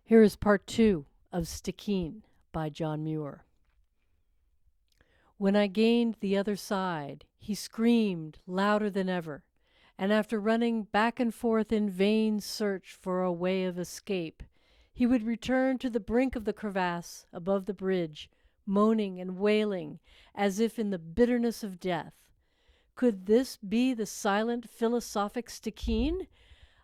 Here is part 2 of Stickeen by John Muir. When I gained the other side, he screamed louder than ever, and after running back and forth in vain search for a way of escape, he would return to the brink of the crevasse above the bridge, moaning and wailing as if in the bitterness of death. Could this be the silent, philosophic Stickeen?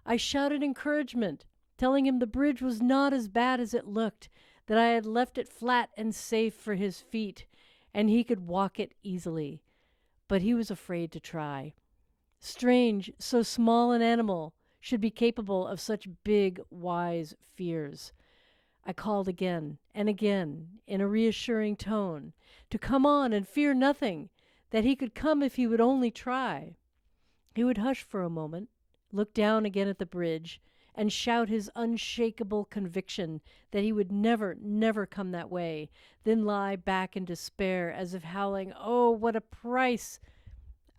I shouted encouragement, telling him the bridge was not as bad as it looked, that I had left it flat and safe for his feet, and he could walk it easily. But he was afraid to try. Strange, so small an animal should be capable of such big, wise fears. I called again and again in a reassuring tone to come on and fear nothing, that he could come if he would only try. He would hush for a moment, look down again at the bridge, and shout his unshakable conviction that he would never, never come that way, then lie back in despair as if howling, "Oh, what a price!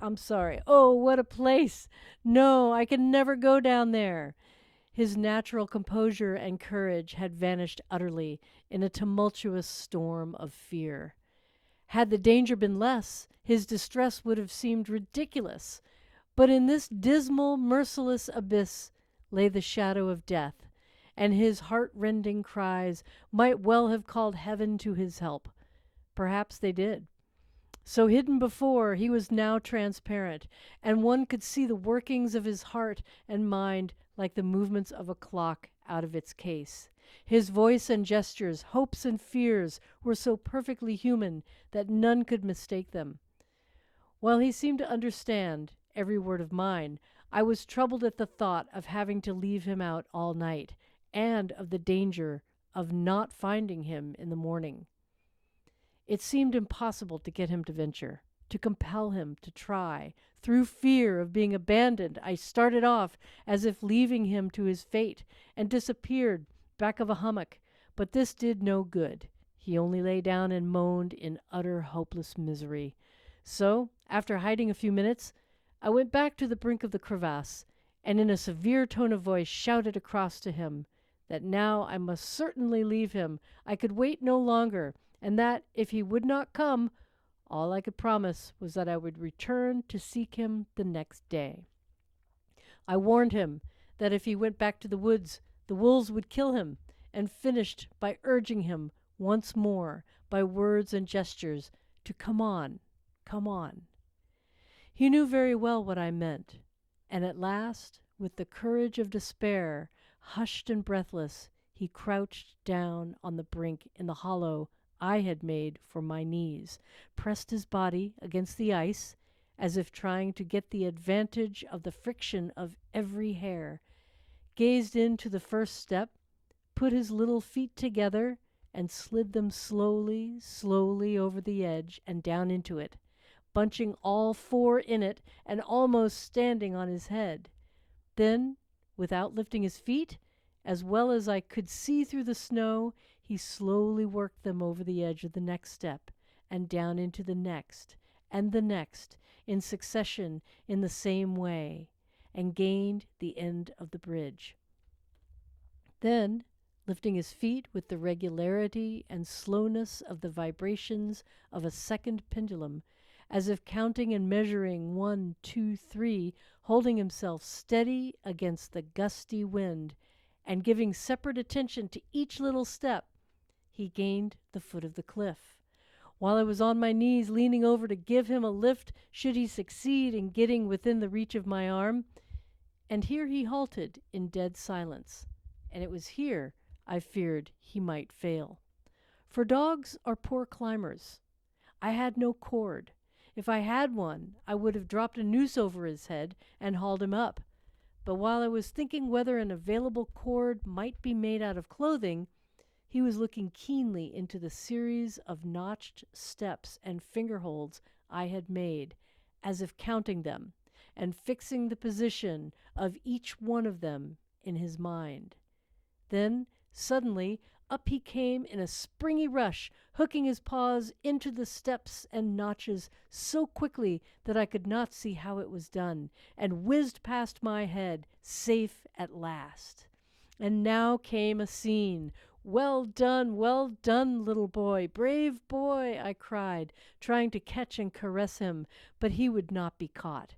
Oh, what a place! No, I can never go down there." His natural composure and courage had vanished utterly in a tumultuous storm of fear. Had the danger been less, his distress would have seemed ridiculous. But in this dismal, merciless abyss lay the shadow of death, and his heart-rending cries might well have called heaven to his help. Perhaps they did. So hidden before, he was now transparent, and one could see the workings of his heart and mind like the movements of a clock out of its case. His voice and gestures, hopes and fears, were so perfectly human that none could mistake them. While he seemed to understand every word of mine, I was troubled at the thought of having to leave him out all night, and of the danger of not finding him in the morning. It seemed impossible to get him to venture, to compel him to try. Through fear of being abandoned, I started off as if leaving him to his fate, and disappeared back of a hummock, but this did no good. He only lay down and moaned in utter hopeless misery. So, after hiding a few minutes, I went back to the brink of the crevasse, and in a severe tone of voice shouted across to him that now I must certainly leave him. I could wait no longer, and that, if he would not come, all I could promise was that I would return to seek him the next day. I warned him that if he went back to the woods, the wolves would kill him, and finished by urging him once more, by words and gestures, to come on, come on. He knew very well what I meant, and at last, with the courage of despair, hushed and breathless, he crouched down on the brink in the hollow I had made for my knees, pressed his body against the ice, as if trying to get the advantage of the friction of every hair, gazed into the first step, put his little feet together, and slid them slowly, slowly over the edge and down into it, bunching all four in it and almost standing on his head. Then, without lifting his feet, as well as I could see through the snow, he slowly worked them over the edge of the next step, and down into the next, and the next, in succession in the same way, and gained the end of the bridge. Then, lifting his feet with the regularity and slowness of the vibrations of a second pendulum, as if counting and measuring 1, 2, 3, holding himself steady against the gusty wind, and giving separate attention to each little step, he gained the foot of the cliff. While I was on my knees leaning over to give him a lift should he succeed in getting within the reach of my arm, and here he halted in dead silence, and it was here I feared he might fail. For dogs are poor climbers. I had no cord. If I had one, I would have dropped a noose over his head and hauled him up. But while I was thinking whether an available cord might be made out of clothing, he was looking keenly into the series of notched steps and finger-holds I had made, as if counting them, and fixing the position of each one of them in his mind. Then, suddenly, up he came in a springy rush, hooking his paws into the steps and notches so quickly that I could not see how it was done, and whizzed past my head, safe at last. And now came a scene. Well done, little boy, brave boy, I cried, trying to catch and caress him, but he would not be caught.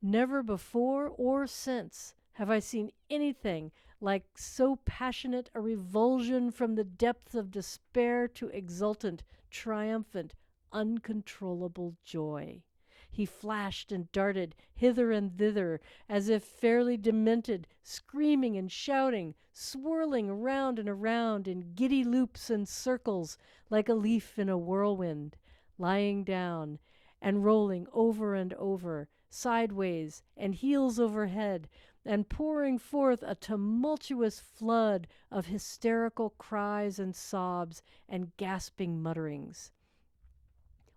Never before or since have I seen anything like so passionate a revulsion from the depths of despair to exultant, triumphant, uncontrollable joy. He flashed and darted hither and thither, as if fairly demented, screaming and shouting, swirling around and around in giddy loops and circles, like a leaf in a whirlwind, lying down and rolling over and over, sideways and heels overhead, and pouring forth a tumultuous flood of hysterical cries and sobs and gasping mutterings.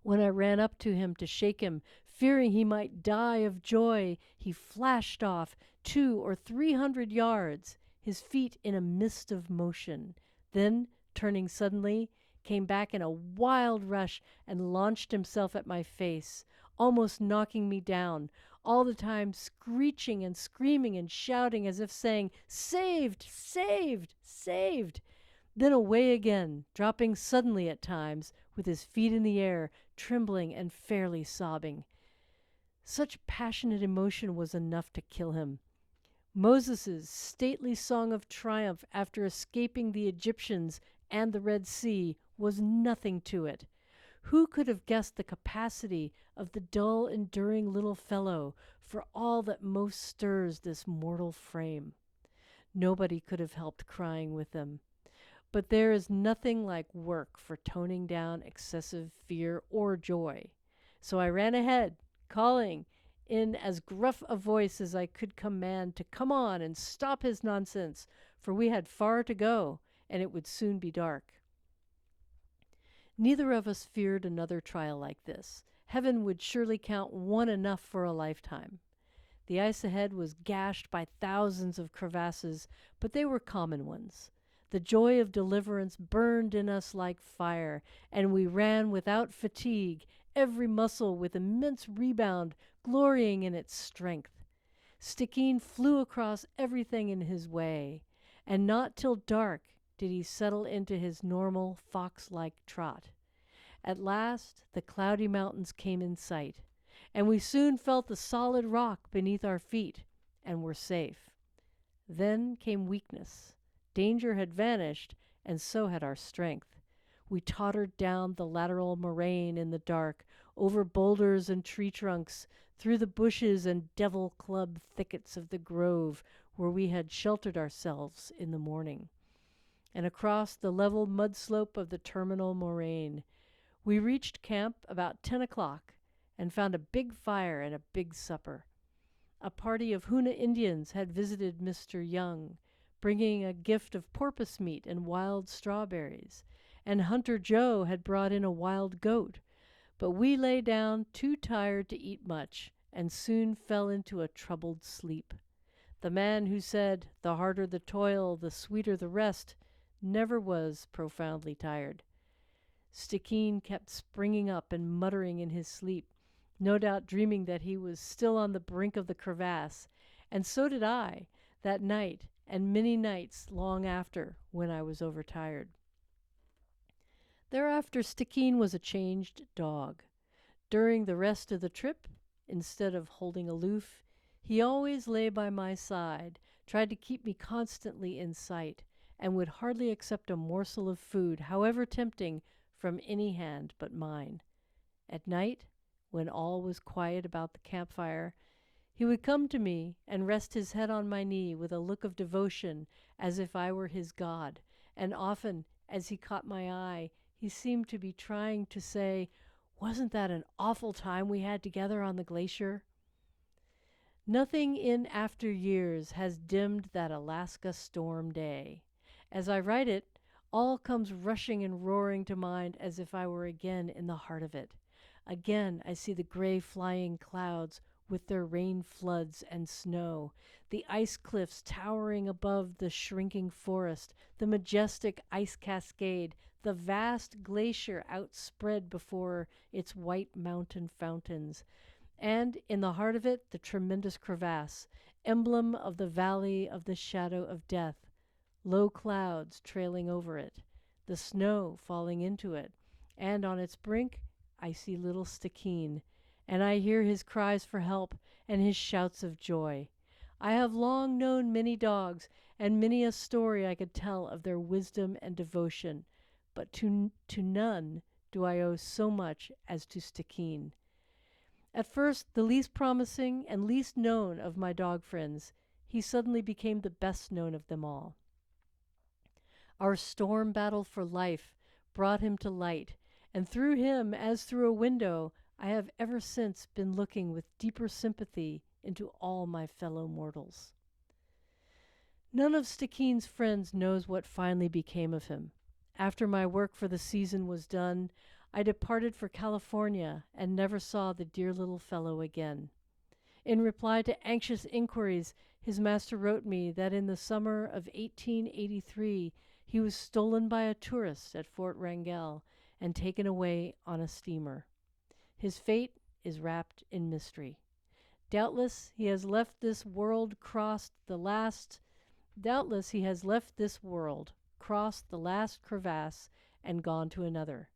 When I ran up to him to shake him, fearing he might die of joy, he flashed off 200 or 300 yards, his feet in a mist of motion. Then, turning suddenly, came back in a wild rush and launched himself at my face, almost knocking me down, all the time screeching and screaming and shouting as if saying, "Saved! Saved! Saved!" Then away again, dropping suddenly at times, with his feet in the air, trembling and fairly sobbing. Such passionate emotion was enough to kill him. Moses' stately song of triumph after escaping the Egyptians and the Red Sea was nothing to it. Who could have guessed the capacity of the dull, enduring little fellow for all that most stirs this mortal frame? Nobody could have helped crying with them. But there is nothing like work for toning down excessive fear or joy. So I ran ahead, calling in as gruff a voice as I could command to come on and stop his nonsense, for we had far to go, and it would soon be dark. Neither of us feared another trial like this. Heaven would surely count one enough for a lifetime. The ice ahead was gashed by thousands of crevasses, but they were common ones. The joy of deliverance burned in us like fire, and we ran without fatigue, every muscle with immense rebound, glorying in its strength. Stickeen flew across everything in his way, and not till dark did he settle into his normal fox-like trot. At last the cloudy mountains came in sight, and we soon felt the solid rock beneath our feet, and were safe. Then came weakness. Danger had vanished, and so had our strength. We tottered down the lateral moraine in the dark, over boulders and tree trunks, through the bushes and devil club thickets of the grove where we had sheltered ourselves in the morning, and across the level mud slope of the terminal moraine. We reached camp about 10 o'clock and found a big fire and a big supper. A party of Hoona Indians had visited Mr. Young, bringing a gift of porpoise meat and wild strawberries, and Hunter Joe had brought in a wild goat, but we lay down too tired to eat much, and soon fell into a troubled sleep. The man who said, "The harder the toil, the sweeter the rest," never was profoundly tired. Stickeen kept springing up and muttering in his sleep, no doubt dreaming that he was still on the brink of the crevasse, and so did I, that night, and many nights long after, when I was overtired. Thereafter Stickeen was a changed dog. During the rest of the trip, instead of holding aloof, he always lay by my side, tried to keep me constantly in sight, and would hardly accept a morsel of food, however tempting, from any hand but mine. At night, when all was quiet about the campfire, he would come to me and rest his head on my knee with a look of devotion as if I were his god, and often, as he caught my eye, he seemed to be trying to say, "Wasn't that an awful time we had together on the glacier?" Nothing in after years has dimmed that Alaska storm day. As I write it, all comes rushing and roaring to mind as if I were again in the heart of it. Again I see the gray flying clouds with their rain floods and snow, the ice cliffs towering above the shrinking forest, the majestic ice cascade, the vast glacier outspread before its white mountain fountains, and in the heart of it the tremendous crevasse, emblem of the valley of the shadow of death, low clouds trailing over it, the snow falling into it, and on its brink I see little Stickeen, and I hear his cries for help and his shouts of joy. I have long known many dogs, and many a story I could tell of their wisdom and devotion, but to none do I owe so much as to Stickeen. At first the least promising and least known of my dog friends, he suddenly became the best known of them all. Our storm battle for life brought him to light, and through him, as through a window, I have ever since been looking with deeper sympathy into all my fellow mortals. None of Stickeen's friends knows what finally became of him. After my work for the season was done, I departed for California and never saw the dear little fellow again. In reply to anxious inquiries, his master wrote me that in the summer of 1883 he was stolen by a tourist at Fort Wrangell and taken away on a steamer. His fate is wrapped in mystery. Doubtless he has left this world, crossed the last crevasse, and gone to another.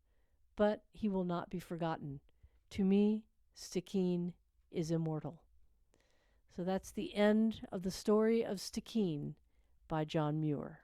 But he will not be forgotten. To me, Stickeen is immortal. So that's the end of the story of Stickeen by John Muir.